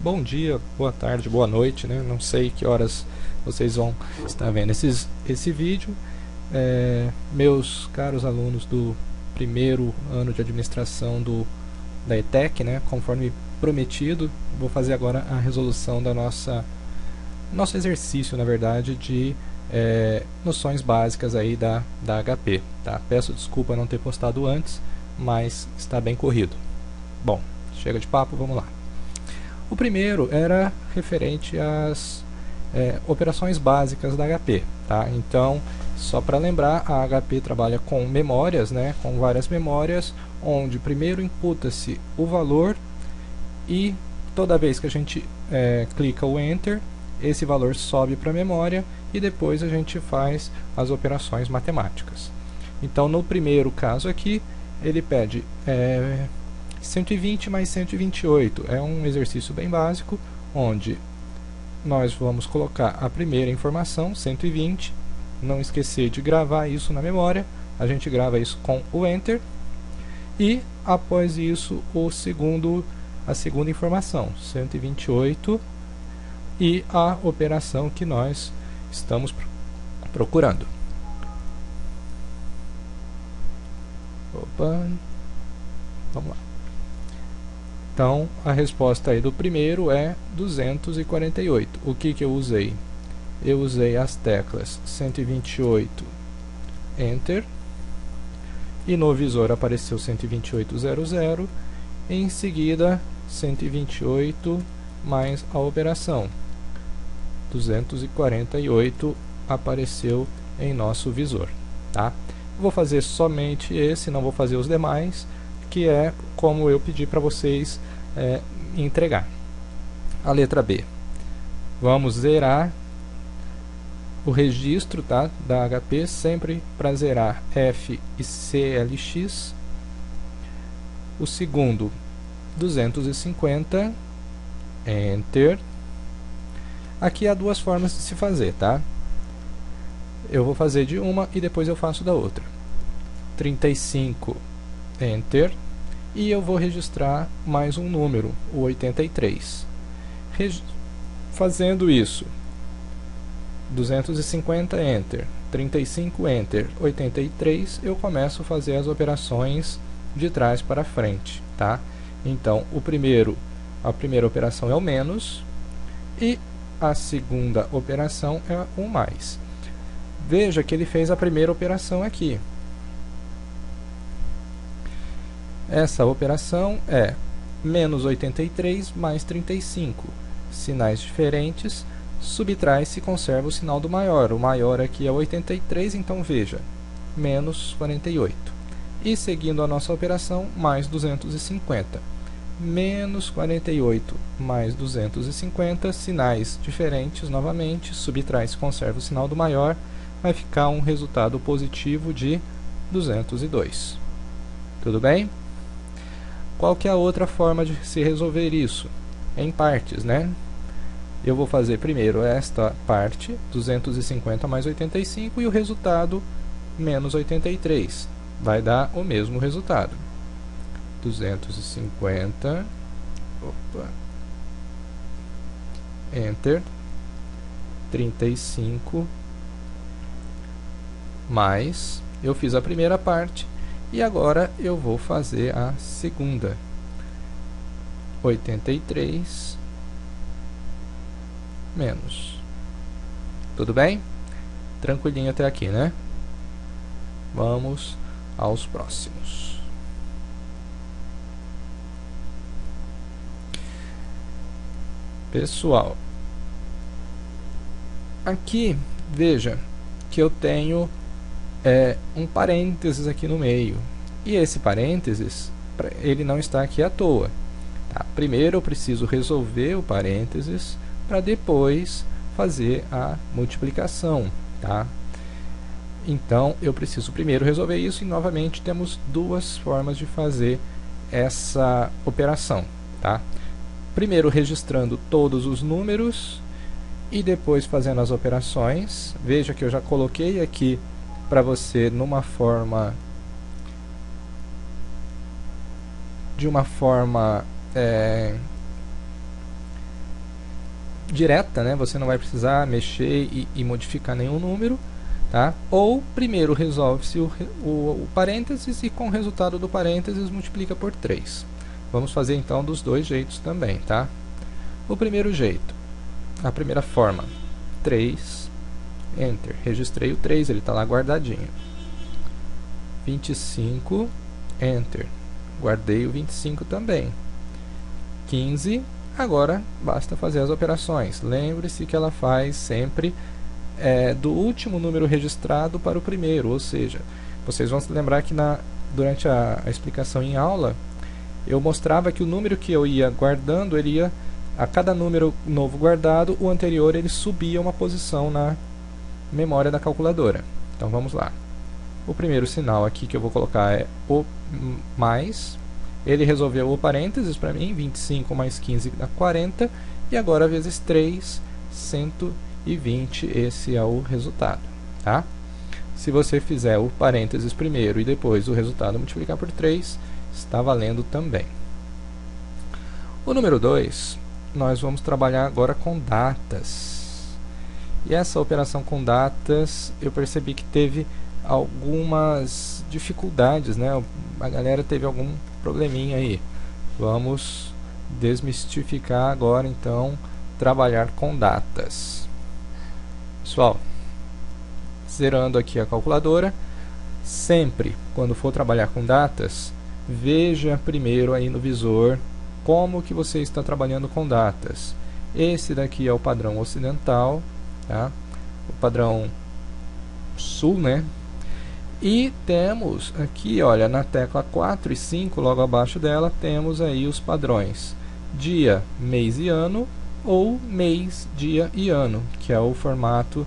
bom dia, boa tarde, boa noite, né? Não sei que horas vocês vão estar vendo esse vídeo. Meus caros alunos do primeiro ano de administração da ETEC, né? Conforme prometido, vou fazer agora a resolução da nosso exercício, na verdade, de noções básicas aí da HP. Tá? Peço desculpa não ter postado antes, mas está bem corrido. Bom, chega de papo, vamos lá. O primeiro era referente às operações básicas da HP. Tá? Então, só para lembrar, a HP trabalha com memórias, né? Com várias memórias, onde primeiro imputa-se o valor e toda vez que a gente clica o Enter, esse valor sobe para a memória e depois a gente faz as operações matemáticas. Então, no primeiro caso aqui, ele pede 120 mais 128. É um exercício bem básico, onde nós vamos colocar a primeira informação, 120, não esquecer de gravar isso na memória, a gente grava isso com o Enter, e após isso a segunda informação, 128, e a operação que nós estamos procurando. Opa, vamos lá. Então, a resposta aí do primeiro é 248. O que eu usei? Eu usei as teclas 128, Enter, e no visor apareceu 12800, e em seguida 128 mais a operação. 248 apareceu em nosso visor. Tá? Vou fazer somente esse, não vou fazer os demais, que é como eu pedi para vocês entregar. A letra B. Vamos zerar o registro, tá, da HP, sempre para zerar F e CLX. O segundo, 250, Enter. Aqui há duas formas de se fazer, tá? Eu vou fazer de uma e depois eu faço da outra. 35, Enter, e eu vou registrar mais um número, o 83. Fazendo isso, 250, Enter, 35, Enter, 83, eu começo a fazer as operações de trás para frente, tá? Então, a primeira operação é o menos, e a segunda operação é o mais. Veja que ele fez a primeira operação aqui. Essa operação é menos 83 mais 35. Sinais diferentes, subtrai-se e conserva o sinal do maior. O maior aqui é 83, então veja, menos 48. E seguindo a nossa operação, mais 250. Menos 48 mais 250, sinais diferentes novamente, subtrai-se e conserva o sinal do maior, vai ficar um resultado positivo de 202. Tudo bem? Qual que é a outra forma de se resolver isso? Em partes, né? Eu vou fazer primeiro esta parte, 250 mais 85, e o resultado, menos 83. Vai dar o mesmo resultado. 250, Enter, 35, mais, eu fiz a primeira parte, e agora eu vou fazer a segunda. 83 menos. Tudo bem? Tranquilinho até aqui, né? Vamos aos próximos. Pessoal, aqui veja que eu tenho um parênteses aqui no meio, e esse parênteses ele não está aqui à toa, tá? Primeiro eu preciso resolver o parênteses para depois fazer a multiplicação, tá? Então eu preciso primeiro resolver isso, e novamente temos duas formas de fazer essa operação, tá? Primeiro registrando todos os números e depois fazendo as operações. Veja que eu já coloquei aqui para você de uma forma direta, né? Você não vai precisar mexer e modificar nenhum número, tá? Ou primeiro resolve-se o parênteses e com o resultado do parênteses multiplica por 3. Vamos fazer então dos dois jeitos também, tá? O primeiro jeito, a primeira forma, 3, Enter, registrei o 3, ele está lá guardadinho. 25, Enter, guardei o 25 também. 15, agora basta fazer as operações. Lembre-se que ela faz sempre do último número registrado para o primeiro, ou seja, vocês vão se lembrar que durante a explicação em aula, eu mostrava que o número que eu ia guardando, ele ia, a cada número novo guardado, o anterior ele subia uma posição na memória da calculadora. Então vamos lá. O primeiro sinal aqui que eu vou colocar é o mais. Ele resolveu o parênteses para mim, 25 mais 15 dá 40, e agora vezes 3, 120, esse é o resultado, tá? Se você fizer o parênteses primeiro e depois o resultado multiplicar por 3, está valendo também. O número 2, nós vamos trabalhar agora com datas. E essa operação com datas, eu percebi que teve algumas dificuldades, né? A galera teve algum probleminha aí. Vamos desmistificar agora, então, trabalhar com datas. Pessoal, zerando aqui a calculadora, sempre, quando for trabalhar com datas, veja primeiro aí no visor como que você está trabalhando com datas. Esse daqui é o padrão ocidental, tá? O padrão sul, né? E temos aqui, olha, na tecla 4 e 5, logo abaixo dela, temos aí os padrões dia, mês e ano, ou mês, dia e ano, que é o formato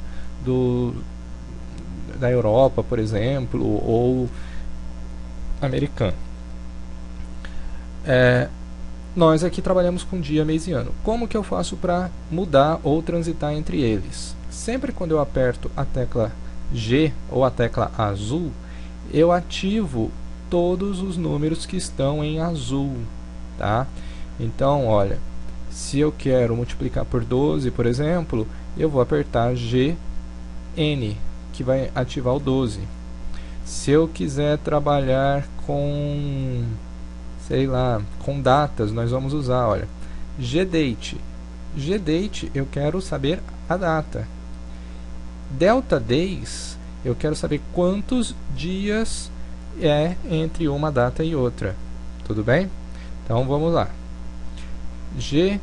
da Europa, por exemplo, ou americano. Nós aqui trabalhamos com dia, mês e ano. Como que eu faço para mudar ou transitar entre eles? Sempre quando eu aperto a tecla G ou a tecla azul, eu ativo todos os números que estão em azul, tá? Então, olha, se eu quero multiplicar por 12, por exemplo, eu vou apertar GN, que vai ativar o 12. Se eu quiser trabalhar com, sei lá, com datas, nós vamos usar, olha, GDate. GDate, eu quero saber a data. Delta Days, eu quero saber quantos dias é entre uma data e outra. Tudo bem? Então vamos lá. G,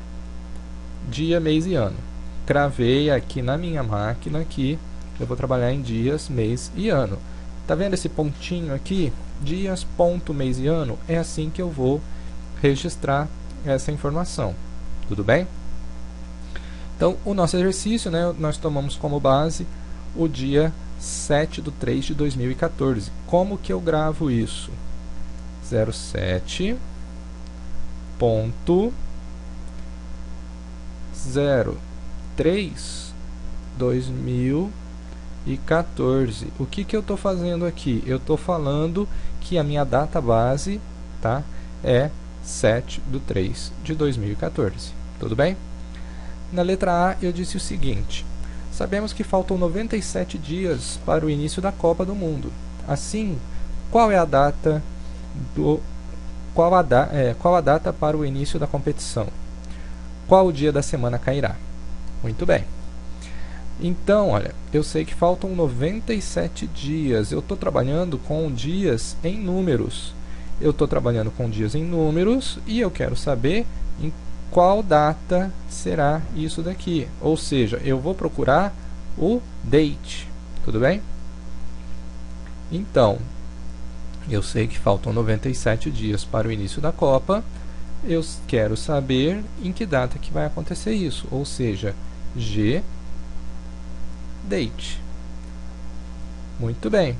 dia, mês e ano. Cravei aqui na minha máquina que eu vou trabalhar em dias, mês e ano. Tá vendo esse pontinho aqui? Dias, ponto, mês e ano. É assim que eu vou registrar essa informação. Tudo bem? Então, o nosso exercício, né, nós tomamos como base o dia 7/3/2014. Como que eu gravo isso? 07.03/2014. O que eu estou fazendo aqui? Eu estou falando que a minha data base, tá, é 7/3/2014. Tudo bem? Na letra A eu disse o seguinte: sabemos que faltam 97 dias para o início da Copa do Mundo. Assim, qual a data para o início da competição? Qual o dia da semana cairá? Muito bem. Então, olha, eu sei que faltam 97 dias. Eu estou trabalhando com dias em números. Eu estou trabalhando com dias em números e eu quero saber em qual data será isso daqui. Ou seja, eu vou procurar o date. Tudo bem? Então, eu sei que faltam 97 dias para o início da Copa. Eu quero saber em que data que vai acontecer isso. Ou seja, G date. Muito bem.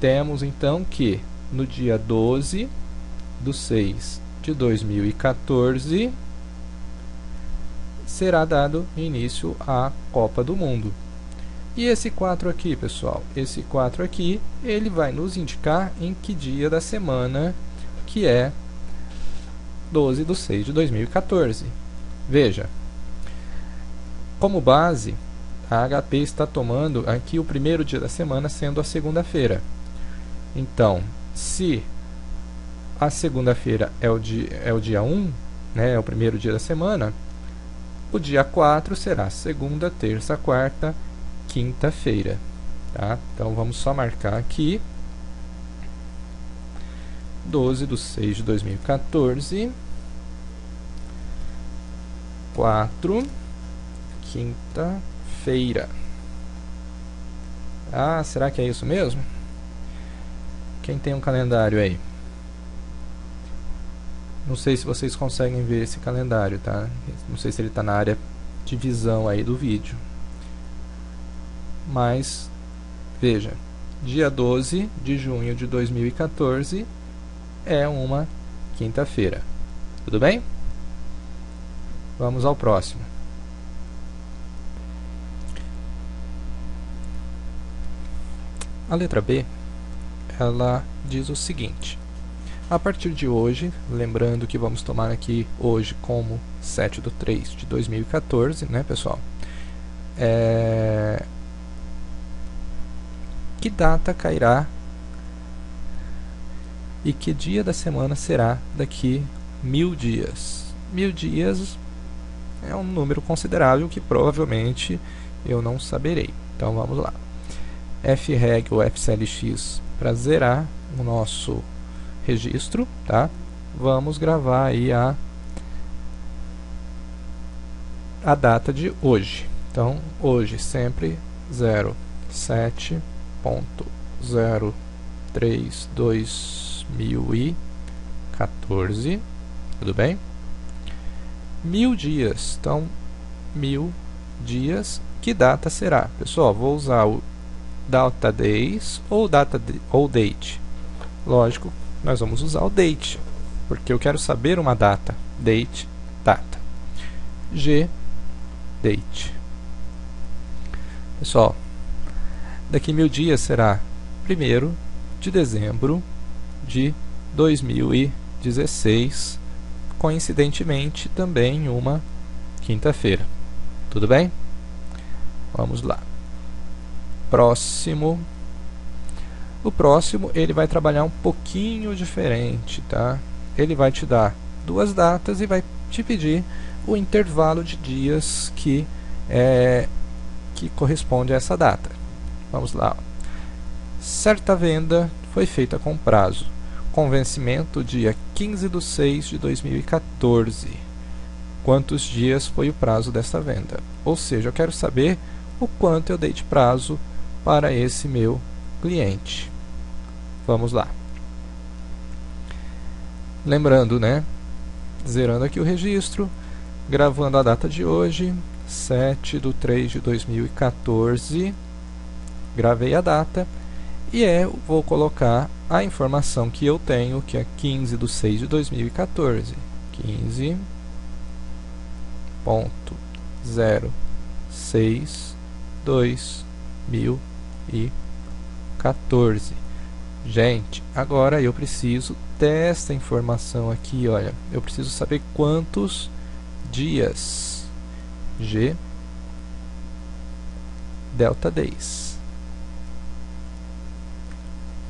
Temos então que no dia 12/6/2014 será dado início à Copa do Mundo. E esse 4 aqui, pessoal, esse 4 aqui, ele vai nos indicar em que dia da semana que é 12/6/2014. Veja, como base, a HP está tomando aqui o primeiro dia da semana sendo a segunda-feira. Então, se a segunda-feira é o dia 1, né, é o primeiro dia da semana, o dia 4 será segunda, terça, quarta, quinta-feira. Tá? Então, vamos só marcar aqui 12/6/2014, 4, quinta-feira. Ah, será que é isso mesmo? Quem tem um calendário aí? Não sei se vocês conseguem ver esse calendário, tá? Não sei se ele está na área de visão aí do vídeo. Mas, veja, dia 12 de junho de 2014 é uma quinta-feira. Tudo bem? Vamos ao próximo. A letra B, ela diz o seguinte: a partir de hoje, lembrando que vamos tomar aqui hoje como 7/3/2014, né, pessoal? Que data cairá e que dia da semana será daqui 1000 dias? 1000 dias é um número considerável que provavelmente eu não saberei. Então vamos lá. Freg ou FCLX para zerar o nosso registro, tá? Vamos gravar aí a data de hoje. Então, hoje sempre 07.03/2014, tudo bem? 1000 dias, então 1000 dias, que data será? Pessoal, vou usar o data days ou date. Lógico, nós vamos usar o date, porque eu quero saber uma data. Date, data. G, date. Pessoal, daqui 1000 dias será 1º de dezembro de 2016, coincidentemente também uma quinta-feira. Tudo bem? Vamos lá. Próximo. O próximo, ele vai trabalhar um pouquinho diferente, tá? Ele vai te dar duas datas e vai te pedir o intervalo de dias que corresponde a essa data. Vamos lá. Certa venda foi feita com prazo, com vencimento dia 15/6/2014. Quantos dias foi o prazo dessa venda? Ou seja, eu quero saber o quanto eu dei de prazo para esse meu cliente. Vamos lá. Lembrando, né? Zerando aqui o registro, gravando a data de hoje, 7/3/2014. Gravei a data e vou colocar a informação que eu tenho, que é 15/6/2014. 15.06/2014. Gente, agora eu preciso desta informação aqui, olha. Eu preciso saber quantos dias. G, delta days.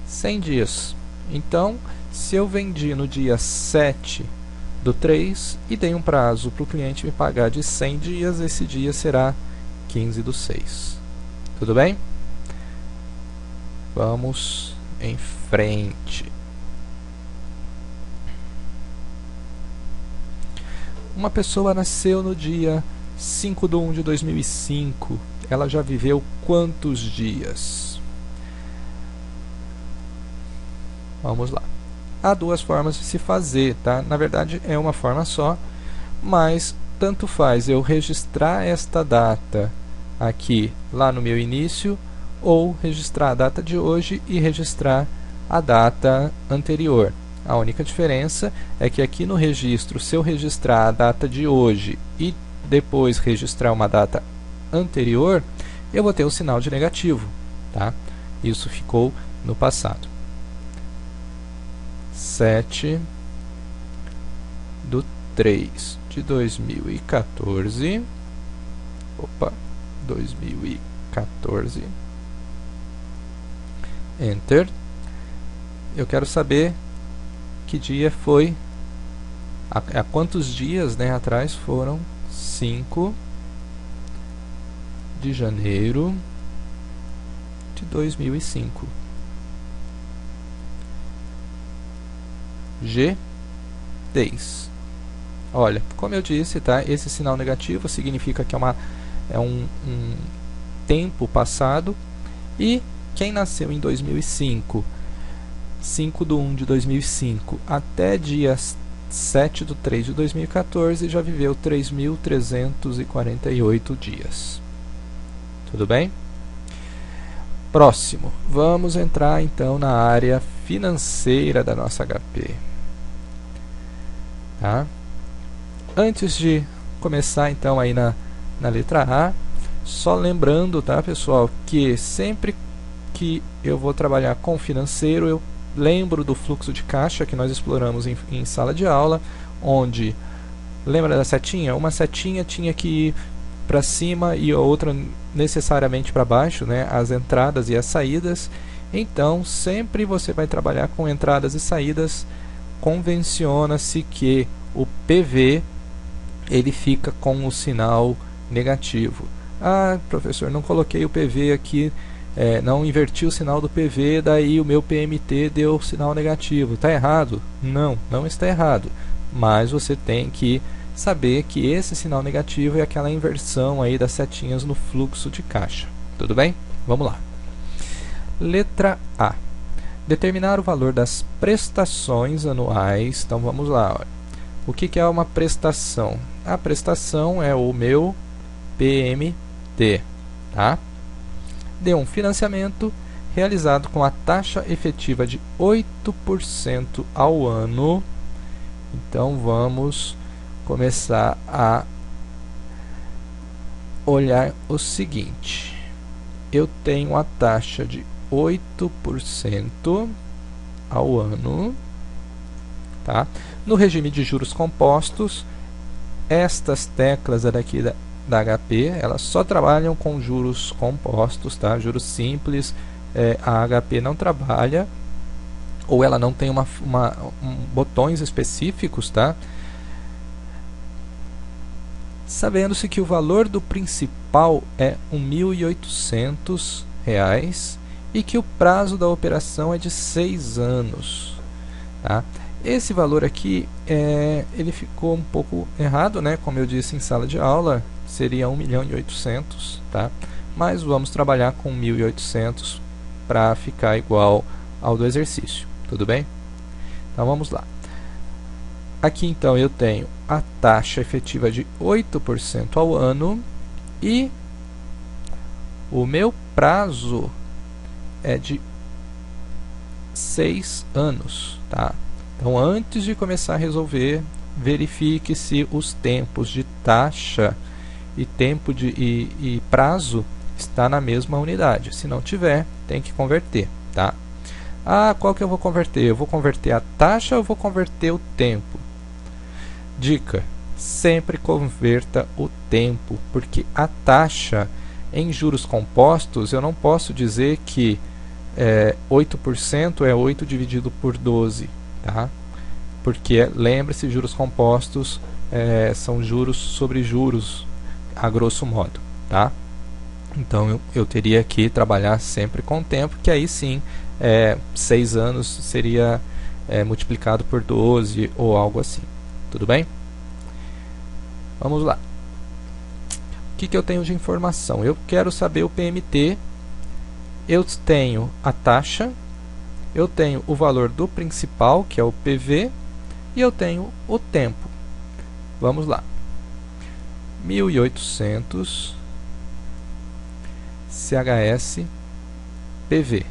100 dias. Então, se eu vendi no dia 7/3 e dei um prazo para o cliente me pagar de 100 dias, esse dia será 15/6. Tudo bem? Vamos em frente. Uma pessoa nasceu no dia 5/1/2005. Ela já viveu quantos dias? Vamos lá. Há duas formas de se fazer, tá? Na verdade é uma forma só, mas tanto faz eu registrar esta data aqui lá no meu início, ou registrar a data de hoje e registrar a data anterior. A única diferença é que aqui no registro, se eu registrar a data de hoje e depois registrar uma data anterior, eu vou ter o sinal de negativo, tá? Isso ficou no passado. 7/3/2014, Opa, 2014. Enter. Eu quero saber que dia foi, há quantos dias, né, atrás foram. 5 de janeiro de 2005. G10. Olha, como eu disse, tá? Esse sinal negativo significa que é um tempo passado. E quem nasceu em 2005, 5/1 de 2005 até dia 7/3 de 2014, já viveu 3.348 dias. Tudo bem? Próximo, vamos entrar então na área financeira da nossa HP. Tá? Antes de começar então aí na letra A, só lembrando, tá, pessoal, que sempre que eu vou trabalhar com financeiro, eu lembro do fluxo de caixa que nós exploramos em sala de aula, onde, lembra da setinha? Uma setinha tinha que ir para cima e a outra necessariamente para baixo, né? As entradas e as saídas. Então, sempre você vai trabalhar com entradas e saídas, convenciona-se que o PV ele fica com o sinal negativo. Ah, professor, não coloquei o PV aqui, não inverti o sinal do PV, daí o meu PMT deu sinal negativo. Está errado? Não, não está errado. Mas você tem que saber que esse sinal negativo é aquela inversão aí das setinhas no fluxo de caixa. Tudo bem? Vamos lá. Letra A. Determinar o valor das prestações anuais. Então vamos lá. Olha. O que é uma prestação? A prestação é o meu PMT. Tá? De um financiamento realizado com a taxa efetiva de 8% ao ano. Então vamos começar a olhar o seguinte. Eu tenho a taxa de 8% ao ano, tá? No regime de juros compostos, estas teclas daqui da HP, elas só trabalham com juros compostos, tá? Juros simples, a HP não trabalha, ou ela não tem botões específicos, tá? Sabendo-se que o valor do principal é R$ 1.800 e que o prazo da operação é de 6 anos. Tá? Esse valor aqui, ele ficou um pouco errado, né? Como eu disse em sala de aula, seria 1.800.000, tá? Mas vamos trabalhar com 1.800 para ficar igual ao do exercício, tudo bem? Então vamos lá. Aqui então eu tenho a taxa efetiva de 8% ao ano e o meu prazo é de 6 anos, tá? Então, antes de começar a resolver, verifique se os tempos de taxa e tempo e prazo está na mesma unidade. Se não tiver, tem que converter, tá? Ah, qual que eu vou converter? Eu vou converter a taxa ou vou converter o tempo? Dica: sempre converta o tempo, porque a taxa em juros compostos, eu não posso dizer que 8% é 8 dividido por 12, tá? Porque, lembre-se, juros compostos são juros sobre juros, a grosso modo, tá? Então, eu teria que trabalhar sempre com o tempo, que aí sim, 6 anos seria multiplicado por 12 ou algo assim. Tudo bem? Vamos lá. O que eu tenho de informação? Eu quero saber o PMT. Eu tenho a taxa, eu tenho o valor do principal, que é o PV, e eu tenho o tempo. Vamos lá. 1.800 CHS PV,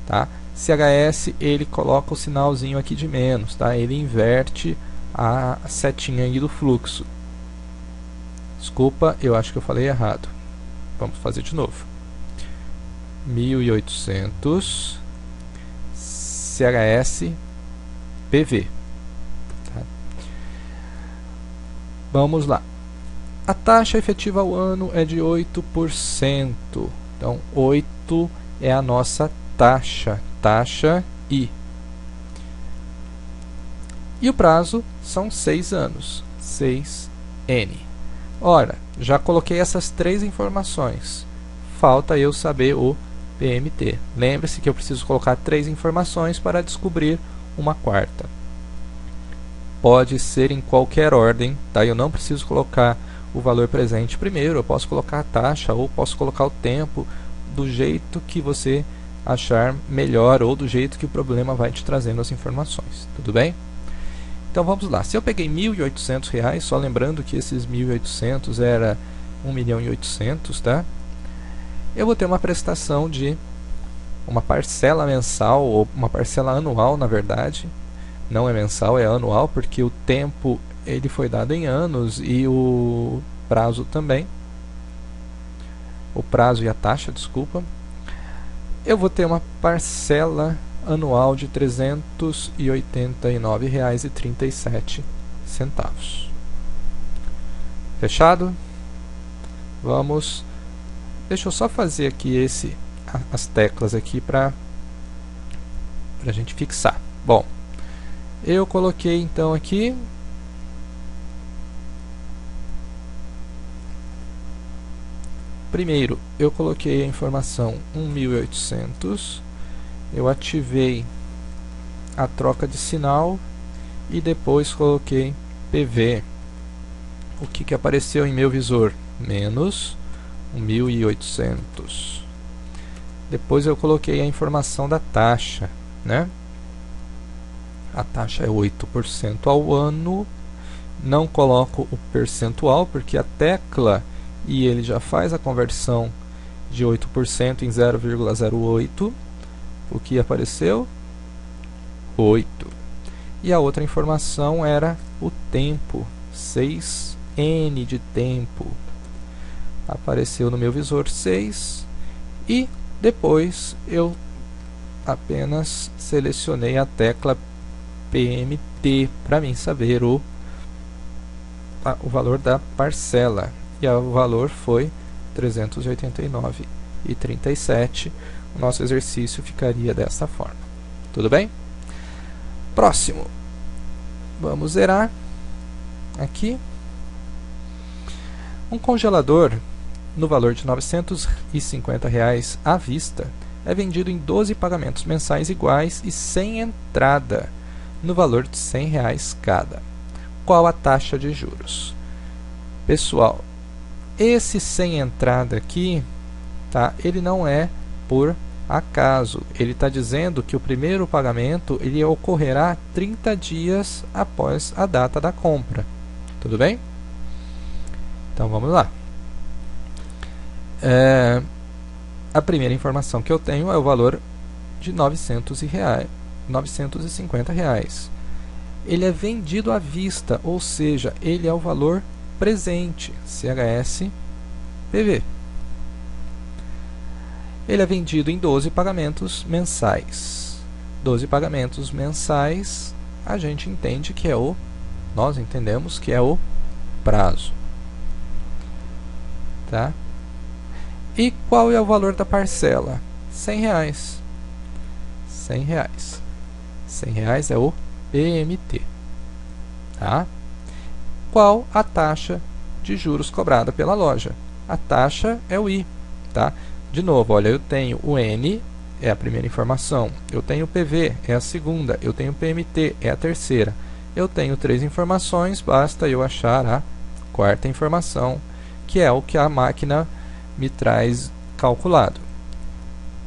tá? CHS, ele coloca o sinalzinho aqui de menos, tá? Ele inverte a setinha aí do fluxo. Desculpa, eu acho que eu falei errado. Vamos fazer de novo. 1.800 CHS PV. Tá? Vamos lá. A taxa efetiva ao ano é de 8%. Então, 8 é a nossa taxa, taxa I. E o prazo são 6 anos, 6N. Ora, já coloquei essas 3 informações. Falta eu saber o PMT. Lembre-se que eu preciso colocar 3 informações para descobrir uma quarta. Pode ser em qualquer ordem, tá? Eu não preciso colocar o valor presente primeiro, eu posso colocar a taxa ou posso colocar o tempo do jeito que você achar melhor ou do jeito que o problema vai te trazendo as informações, tudo bem? Então vamos lá, se eu peguei R$ 1.800, só lembrando que esses 1.800 era 1.800.000, tá? Eu vou ter uma prestação de uma parcela mensal, ou uma parcela anual na verdade, não é mensal, é anual, porque o tempo ele foi dado em anos e o prazo também, o prazo e a taxa, desculpa. Eu vou ter uma parcela anual de R$ 389,37. Fechado? Vamos. Deixa eu só fazer aqui as teclas aqui para a gente fixar. Bom, eu coloquei então aqui primeiro eu coloquei a informação 1.800, eu ativei a troca de sinal e depois coloquei PV. O que apareceu em meu visor? Menos 1.800. Depois eu coloquei a informação da taxa, né? A taxa é 8% ao ano. Não coloco o percentual porque a tecla e ele já faz a conversão de 8% em 0,08. O que apareceu? 8. E a outra informação era o tempo, 6N de tempo. Apareceu no meu visor 6 e depois eu apenas selecionei a tecla PMT para mim saber o valor da parcela. E o valor foi 389,37. O nosso exercício ficaria dessa forma. Tudo bem? Próximo. Vamos zerar aqui. Um congelador no valor de R$ 950 à vista é vendido em 12 pagamentos mensais iguais e sem entrada, no valor de R$ 100 cada. Qual a taxa de juros? Pessoal, esse sem entrada aqui, tá? Ele não é por acaso. Ele está dizendo que o primeiro pagamento ele ocorrerá 30 dias após a data da compra. Tudo bem? Então vamos lá. A primeira informação que eu tenho é o valor de R$ 950. Ele é vendido à vista, ou seja, ele é o valor presente, CHS PV. Ele é vendido em 12 pagamentos mensais. 12 pagamentos mensais, a gente entende que é nós entendemos que é o prazo. Tá? E qual é o valor da parcela? R$ 100. R$ 100. R$ 100 é o PMT. Tá? Qual a taxa de juros cobrada pela loja? A taxa é o I. Tá? De novo, olha, eu tenho o N, é a primeira informação. Eu tenho o PV, é a segunda. Eu tenho o PMT, é a terceira. Eu tenho 3 informações, basta eu achar a quarta informação, que é o que a máquina me traz calculado.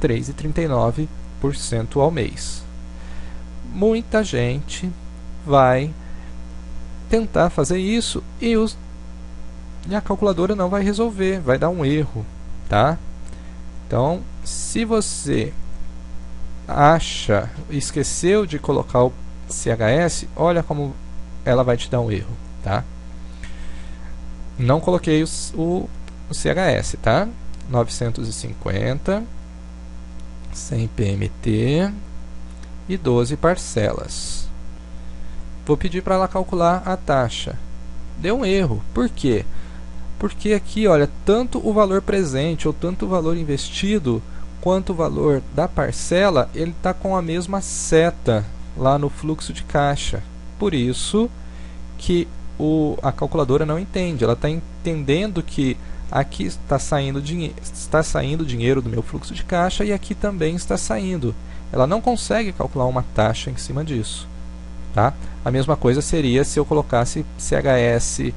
3,39% ao mês. Muita gente vai tentar fazer isso e a calculadora não vai resolver, vai dar um erro, tá? Então, se você esqueceu de colocar o CHS, olha como ela vai te dar um erro, tá? Não coloquei o CHS, tá? 950, 100 PMT e 12 parcelas. Vou pedir para ela calcular a taxa. Deu um erro. Por quê? Porque aqui, olha, tanto o valor presente ou tanto o valor investido quanto o valor da parcela, ele está com a mesma seta lá no fluxo de caixa. Por isso que a calculadora não entende. Ela está entendendo que aqui está saindo dinheiro do meu fluxo de caixa e aqui também está saindo. Ela não consegue calcular uma taxa em cima disso. Tá? A mesma coisa seria se eu colocasse CHS,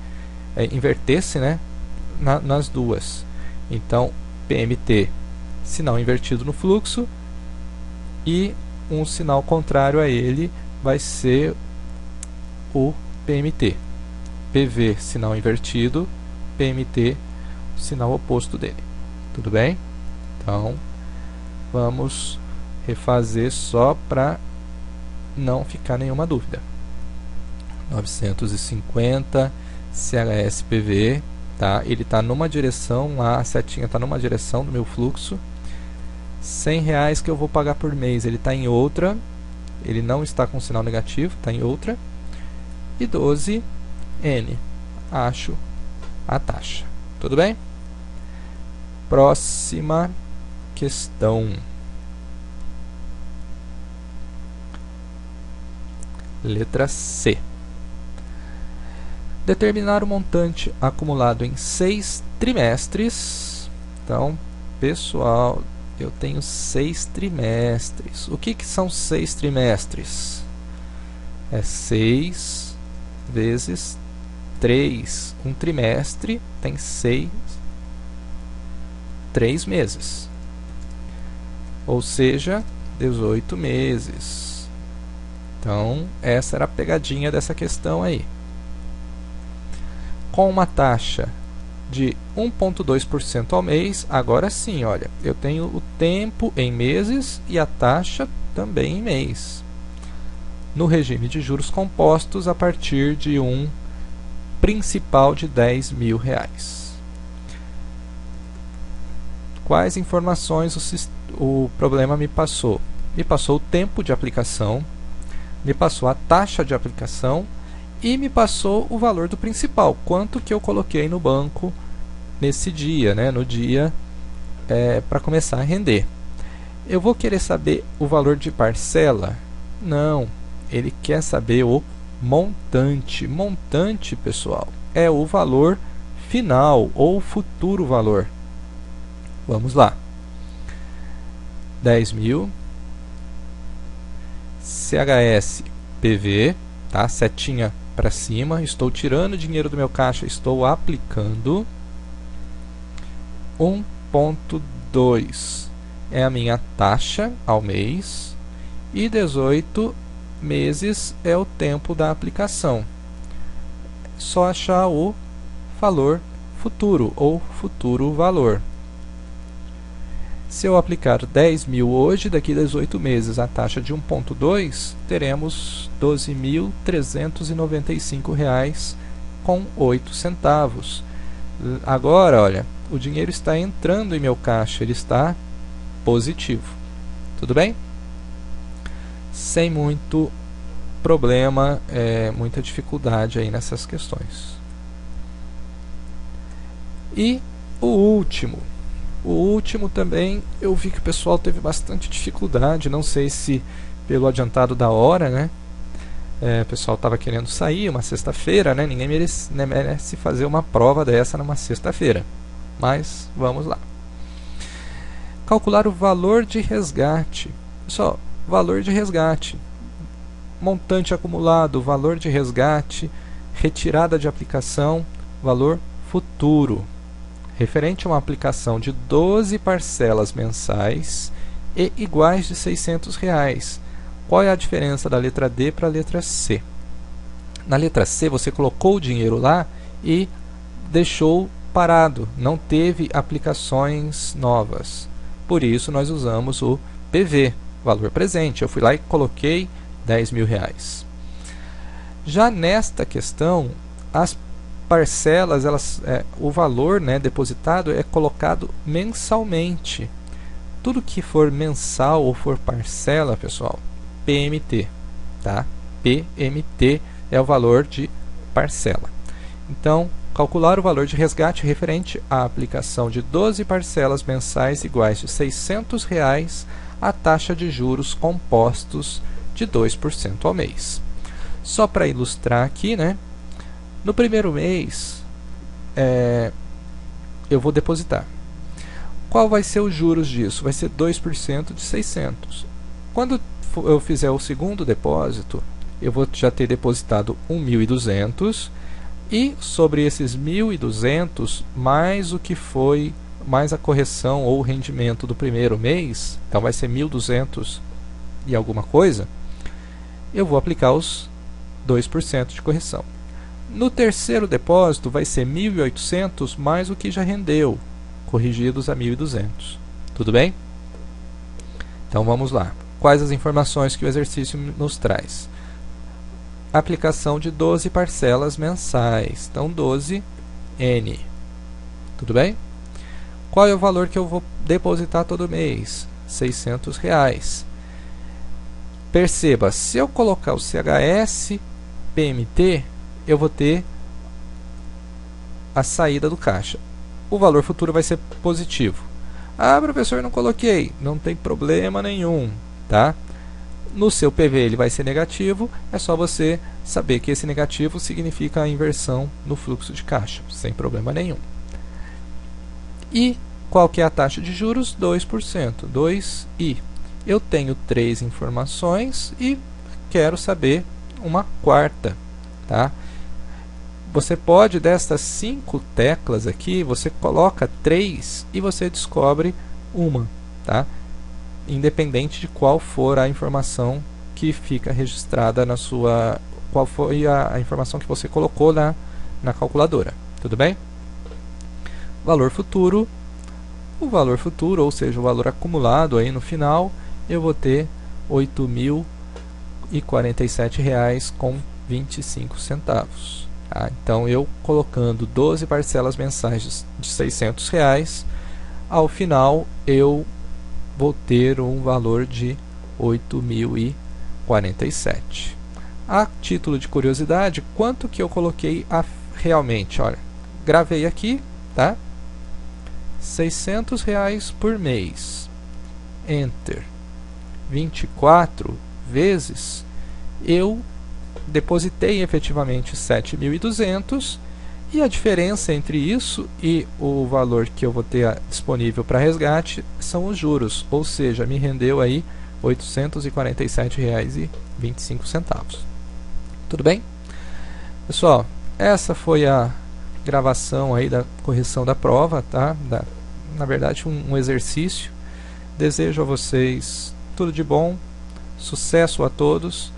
invertesse, né, nas duas. Então, PMT, sinal invertido no fluxo, e um sinal contrário a ele vai ser o PMT. PV, sinal invertido, PMT, sinal oposto dele. Tudo bem? Então, vamos refazer só para não ficar nenhuma dúvida. 950 CHS PV, tá? Ele está numa direção lá, a setinha está numa direção do meu fluxo. R$100 que eu vou pagar por mês, ele está em outra, ele não está com sinal negativo, está em outra. E 12 N, acho a taxa. Tudo bem? Próxima questão. Letra C. Determinar o montante acumulado em 6 trimestres. Então, pessoal, eu tenho 6 trimestres. O que são 6 trimestres? É 6 vezes 3. Um trimestre tem 3 meses. Ou seja, 18 meses. Então, essa era a pegadinha dessa questão aí. Com uma taxa de 1,2% ao mês, agora sim, olha, eu tenho o tempo em meses e a taxa também em mês. No regime de juros compostos, a partir de um principal de R$10.000. Quais informações o problema me passou? Me passou o tempo de aplicação, me passou a taxa de aplicação e me passou o valor do principal, quanto que eu coloquei no banco nesse dia, né, no dia para começar a render. Eu vou querer saber o valor de parcela? Não, ele quer saber o montante. Montante, pessoal, é o valor final ou futuro valor. Vamos lá. 10.000 CHS PV, tá? Setinha para cima, estou tirando dinheiro do meu caixa, estou aplicando. 1,2 é a minha taxa ao mês e 18 meses é o tempo da aplicação. Só achar o valor futuro ou futuro valor. Se eu aplicar 10.000 hoje, daqui a 18 meses, a taxa de 1,2, teremos R$12.395,08. Agora, olha, o dinheiro está entrando em meu caixa, ele está positivo. Tudo bem? Sem muito problema, muita dificuldade aí nessas questões. E o último. O último também, eu vi que o pessoal teve bastante dificuldade, não sei se pelo adiantado da hora, né? O pessoal estava querendo sair, uma sexta-feira, né? Ninguém merece fazer uma prova dessa numa sexta-feira. Mas, vamos lá. Calcular o valor de resgate. Pessoal, valor de resgate. Montante acumulado, valor de resgate, retirada de aplicação, valor futuro. Referente a uma aplicação de 12 parcelas mensais e iguais de R$600. Qual é a diferença da letra D para a letra C? Na letra C, você colocou o dinheiro lá e deixou parado, não teve aplicações novas. Por isso, nós usamos o PV, valor presente. Eu fui lá e coloquei R$10.000. Já nesta questão, as parcelas, o valor, né, depositado é colocado mensalmente. Tudo que for mensal ou for parcela, pessoal, PMT, tá? PMT é o valor de parcela. Então, calcular o valor de resgate referente à aplicação de 12 parcelas mensais iguais de R$ 600 à taxa de juros compostos de 2% ao mês. Só para ilustrar aqui, né? No primeiro mês, eu vou depositar. Qual vai ser os juros disso? Vai ser 2% de 600. Quando eu fizer o segundo depósito, eu vou já ter depositado 1.200 e sobre esses 1.200 mais o que foi, mais a correção ou o rendimento do primeiro mês, então vai ser 1.200 e alguma coisa, eu vou aplicar os 2% de correção. No terceiro depósito vai ser 1.800 mais o que já rendeu, corrigidos a 1.200. Tudo bem? Então vamos lá. Quais as informações que o exercício nos traz? Aplicação de 12 parcelas mensais. Então 12N. Tudo bem? Qual é o valor que eu vou depositar todo mês? R$ 600. Perceba, se eu colocar o CHS PMT, eu vou ter a saída do caixa. O valor futuro vai ser positivo. Ah, professor, não coloquei. Não tem problema nenhum, tá? No seu PV ele vai ser negativo, é só você saber que esse negativo significa a inversão no fluxo de caixa, sem problema nenhum. E qual que é a taxa de juros? 2%, 2i. Eu tenho 3 informações e quero saber uma quarta, tá? Você pode, destas 5 teclas aqui, você coloca 3 e você descobre uma, tá? Independente de qual for a informação que fica registrada na sua... qual foi a informação que você colocou na calculadora. Tudo bem? Valor futuro. O valor futuro, ou seja, o valor acumulado aí no final, eu vou ter R$ 8.047,25. Tá? Então, eu colocando 12 parcelas mensais de R$ 600, ao final eu vou ter um valor de R$ 8.047. A título de curiosidade, quanto que eu coloquei realmente? Olha, gravei aqui, tá? R$ 600 por mês. Enter. 24 vezes, eu depositei efetivamente 7.200 e a diferença entre isso e o valor que eu vou ter disponível para resgate são os juros, ou seja, me rendeu aí R$ 847,25. Tudo bem? Pessoal, essa foi a gravação aí da correção da prova, tá? Na verdade, um exercício. Desejo a vocês tudo de bom, sucesso a todos.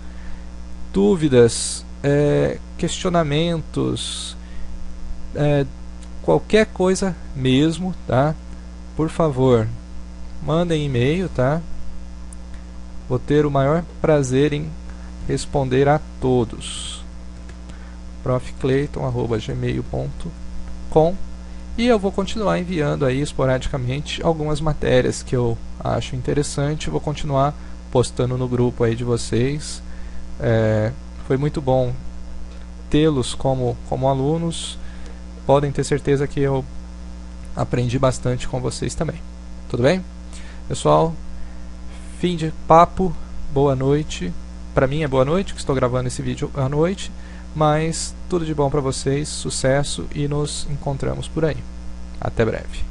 Dúvidas, questionamentos, qualquer coisa mesmo, tá? Por favor, mandem e-mail, tá? Vou ter o maior prazer em responder a todos. profcleiton@gmail.com. E eu vou continuar enviando aí esporadicamente algumas matérias que eu acho interessante. Vou continuar postando no grupo aí de vocês. Foi muito bom tê-los como alunos. Podem ter certeza que eu aprendi bastante com vocês também. Tudo bem? Pessoal, fim de papo. Boa noite. Para mim é boa noite, que estou gravando esse vídeo à noite. Mas tudo de bom para vocês, sucesso e nos encontramos por aí. Até breve.